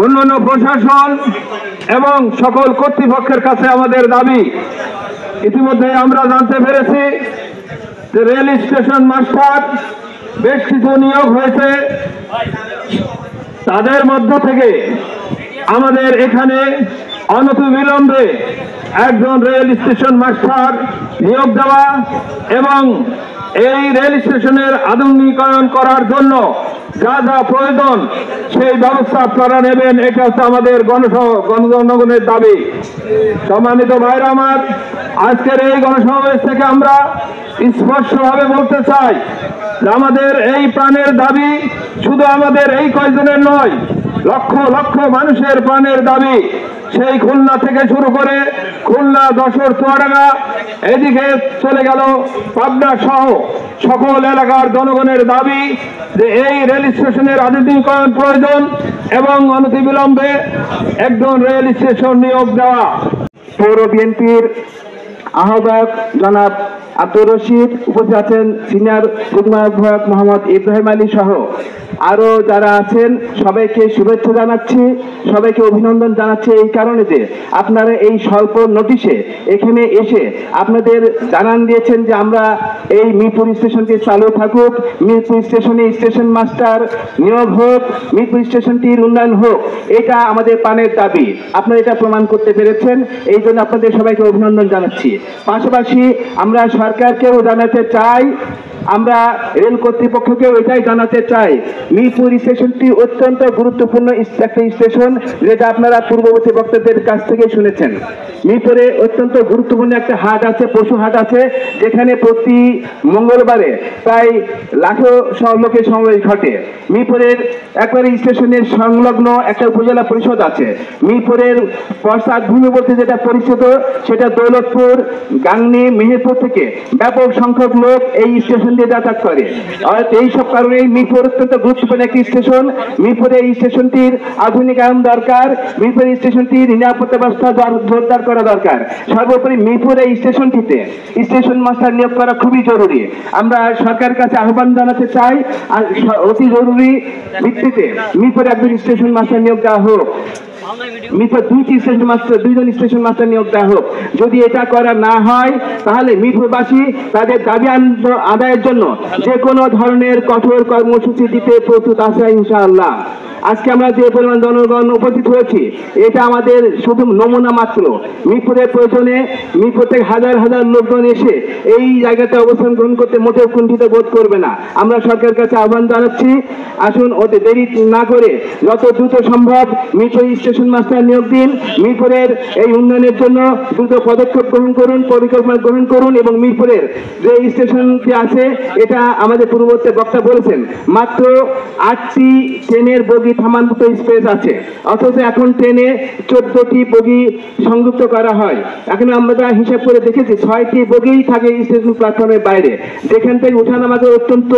অন্যান্য প্রশাসন এবং সকল কর্তৃপক্ষের কাছে আমাদের দাবি, ইতিমধ্যে আমরা জানতে পেরেছি যে রেল স্টেশন মাস্টার বেশ কিছু নিয়োগ হয়েছে। তাদের মধ্য থেকে আমাদের এখানে অনতিবিলম্বে একজন রেল স্টেশন মাস্টার নিয়োগ দেওয়া এবং এই রেল স্টেশনের আধুনিকরণ করার জন্য যা যা প্রয়োজন সেই ব্যবস্থা আপনারা নেবেন, এটা হচ্ছে আমাদের গণজনগণের দাবি। সম্মানিত ভাইরা আমার, আজকের এই গণসমাবেশ থেকে আমরা স্পষ্টভাবে বলতে চাই যে আমাদের এই প্রাণের দাবি শুধু আমাদের এই কয়জনের নয়, লক্ষ লক্ষ মানুষের প্রাণের দাবি। সেই খুলনা থেকে শুরু করে খুলনা, যশোর, চুয়াডাঙ্গা, এদিকে চলে গেল পাবনা সহ সকল এলাকার জনগণের দাবি যে এই রেল স্টেশনের আধুনিকরণ প্রয়োজন এবং অনতিবিলম্বে একজন রেল স্টেশন নিয়োগ দেওয়া। পৌর বিএনপির আহ্বায়ক জনাব আব্দুর রশিদ উপস্থিত আছেন, সিনিয়র যুগ্ম আহ্বায়ক মোহাম্মদ ইব্রাহিম আলী সহ আরো যারা আছেন সবাইকে শুভেচ্ছা জানাচ্ছি, সবাইকে অভিনন্দন জানাচ্ছি। এই কারণে যে আপনারা এই স্বল্প নোটিশে এখানে এসে আপনাদের জানান দিয়েছেন যে আমরা এই মিরপুর স্টেশনটি চালু থাকুক, মিরপুর স্টেশনে স্টেশন মাস্টার নিয়োগ হোক, মিরপুর স্টেশনটির উন্নয়ন হোক, এটা আমাদের প্রাণের দাবি। আপনারা এটা প্রমাণ করতে পেরেছেন, এই জন্য আপনাদের সবাইকে অভিনন্দন জানাচ্ছি। পাশাপাশি আমরা সরকারকেও জানাতে চাই, আমরা রেল কর্তৃপক্ষকেও এটাই জানাতে চাই, মিরপুর স্টেশনটি অত্যন্ত গুরুত্বপূর্ণ একটা স্টেশন, যেটা আপনারা পূর্ববর্তী বক্তাদের কাছ থেকে শুনেছেন। মিরপুরে অত্যন্ত গুরুত্বপূর্ণ একটা হাট আছে, পশু হাট আছে, যেখানে প্রতি মঙ্গলবারে প্রায় লাখো লোকের সমাবেশ ঘটে। মিরপুরের একবারে স্টেশনের সংলগ্ন একটা উপজেলা পরিষদ আছে। মিরপুরের পশ্চাৎ ভূমি বলতে যেটা পরিচিত সেটা দৌলতপুর, গাংনী, মেহেরপুর থেকে ব্যাপক সংখ্যক লোক এই স্টেশন দিয়ে যাতায়াত করে। এই সব কারণে মিরপুর অত্যন্ত গুরুত্বপূর্ণ একটি স্টেশন। মিরপুরে এই স্টেশনটির আধুনিকায়ন দরকার, মিরপুর স্টেশনটির নিরাপত্তা ব্যবস্থা জোরদার করা দরকার। সর্বোপরি মিরপুর এই স্টেশনটিতে স্টেশন মাস্টার নিয়োগ করা খুবই জরুরি। আমরা সরকারের কাছে আহ্বান জানাতে চাই, আর অতি জরুরি ভিত্তিতে মিরপুরে একজন স্টেশন মাস্টার নিয়োগ দেওয়া হোক, মিরপুর দুইজন স্টেশন মাস্টার নিয়োগ দেওয়া হোক। যদি এটা করা না হয় তাহলে মিরপুরবাসী তাদের দাবি আদায়ের জন্য যে কোনো ধরনের কঠোর কর্মসূচি দিতে প্রস্তুত আছে ইনশাআল্লাহ। আজকে আমরা যে পরিমাণ জনগণ উপস্থিত হয়েছি এটা আমাদের শুধু নমুনা মাত্র। মিরপুরের প্রয়োজনে মিরপুর থেকে হাজার হাজার লোকজন এসে এই জায়গাতে অবস্থান গ্রহণ করতে মোটেও কুণ্ঠিত বোধ করবে না। আমরা সরকারের কাছে আহ্বান জানাচ্ছি, আসুন ওতে দেরি না করে যত দ্রুত সম্ভব মিরপুর স্টেশন মাস্টার নিয়োগ দিন। মিরপুরের এই উন্নয়নের জন্য দ্রুত পদক্ষেপ গ্রহণ করুন, পরিকল্পনা গ্রহণ করুন এবং মিরপুরের যে স্টেশনটি আছে এটা আমাদের পূর্ববর্তী বক্তা বলেছেন মাত্র 8টি ট্রেনের বগি থামার মতো স্পেস আছে, অথচ এখন ট্রেনে 14টি বগি সংযুক্ত করা হয়। এখন আমরা হিসাব করে দেখেছি 6টি বগি থাকে স্টেশন প্ল্যাটফর্মের বাইরে, যেখান থেকে ওঠানামা করে অত্যন্ত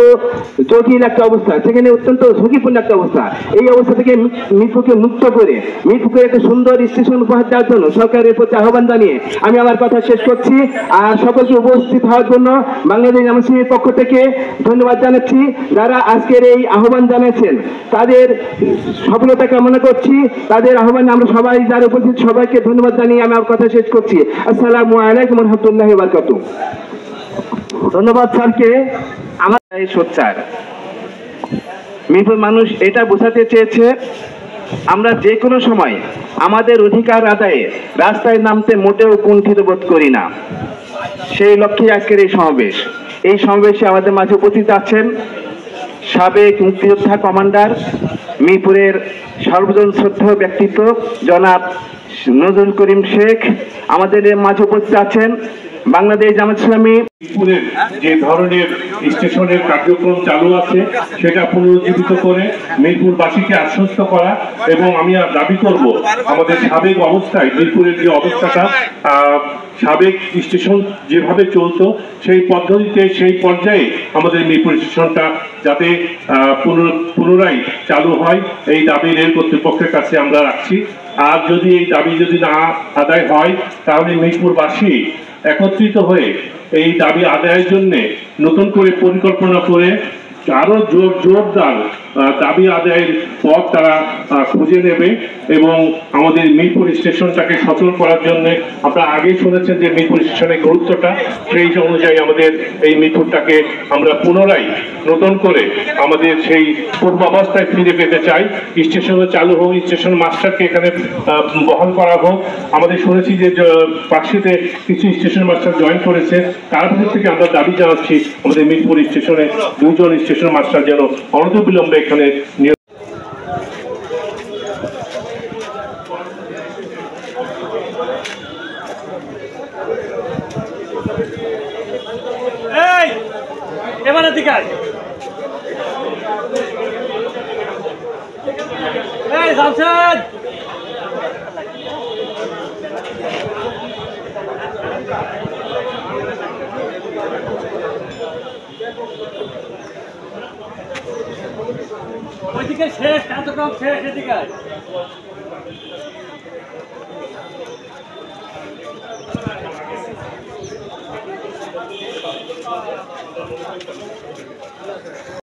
জটিল একটা অবস্থা, সেখানে অত্যন্ত ঝুঁকিপূর্ণ একটা অবস্থা। এই অবস্থা থেকে মিরপুরকে মুক্ত করে মিরপুরকে একটা সুন্দর স্টেশন উপহার দেওয়ার জন্য সরকারের প্রতি আহ্বান জানিয়ে আমি আমার কথা শেষ করছি। আর সকলকে উপস্থিত হওয়ার জন্য বাংলাদেশ জামায়াতের পক্ষ থেকে ধন্যবাদ জানাচ্ছি। যারা আজকের এই আহ্বান জানিয়েছেন তাদের সফলতা কামনা করছি। তাদের আহ্বানে আমরা সবাই যারা উপস্থিত সবাইকে ধন্যবাদ জানিয়ে আমি আমার কথা শেষ করছি। আসসালামু আলাইকুম ওয়া রাহমাতুল্লাহি ওয়া বারাকাতুহু। ধন্যবাদ স্যারকে। আমার সোচ্চার মিরপুর মানুষ এটা বোঝাতে চেয়েছে আমরা যে কোনো সময় আমাদের অধিকার আদায়ে রাস্তায় নামতে মোটেও কুণ্ঠিত বোধ করি না। সেই লক্ষ্যে আজকের এই সমাবেশ। এই সমাবেশে আমাদের মাঝে উপস্থিত আছেন সাবেক মুক্তিযোদ্ধা কমান্ডার, মিরপুরের সর্বজন শ্রদ্ধেয় ব্যক্তিত্ব জনাব নজরুল করিম শেখ। আমাদের মাঝে উপস্থিত আছেন বাংলাদেশ জামায়াত ইসলামী। মিরপুরের যে ধরনের স্টেশনের কার্যক্রম চালু আছে সেটা পুনরুজ্জীবিত করে মিরপুরবাসীকে আশ্বস্ত করা, এবং আমি দাবি করব আমাদের সাবেক অবস্থায় মিরপুরের যে অবস্থাটা, সাবেক স্টেশন যেভাবে চলতো সেই পদ্ধতিতে সেই পর্যায়ে আমাদের মিরপুর স্টেশনটা যাতে পুনরায় চালু হয় এই দাবি রেল কর্তৃপক্ষের কাছে আমরা রাখছি। আর যদি এই দাবি না আদায় হয় তাহলে মিরপুরবাসী একত্রিত হয়ে এই দাবি আদায়ের জন্য নতুন করে পরিকল্পনা করে আরো জোরদার দাবি আদায়ের পথ তারা খুঁজে নেবে এবং আমাদের মিরপুর স্টেশনটাকে সচল করার জন্য আপনারা আগেই শুনেছেন যে মিরপুর স্টেশনের গুরুত্বটা, সেই অনুযায়ী আমাদের এই মিরপুরটাকে আমরা পুনরায় নতুন করে আমাদের সেই পূর্বাবস্থায় ফিরে পেতে চাই। স্টেশনে চালু হোক, স্টেশন মাস্টারকে এখানে বহাল করা হোক। আমাদের শুনেছি যে পার্কশিতে কিছু স্টেশন মাস্টার জয়েন করেছে, তার ভিতর থেকে আমরা দাবি জানাচ্ছি আমাদের মিরপুর স্টেশনে 2 জন স্টেশন মাস্টার যেন অনতিবিলম্বে এখানে এবারে দিকে এই জামশেদ ওইদিকে শেষ, কার্যক্রম শেষ, এদিকে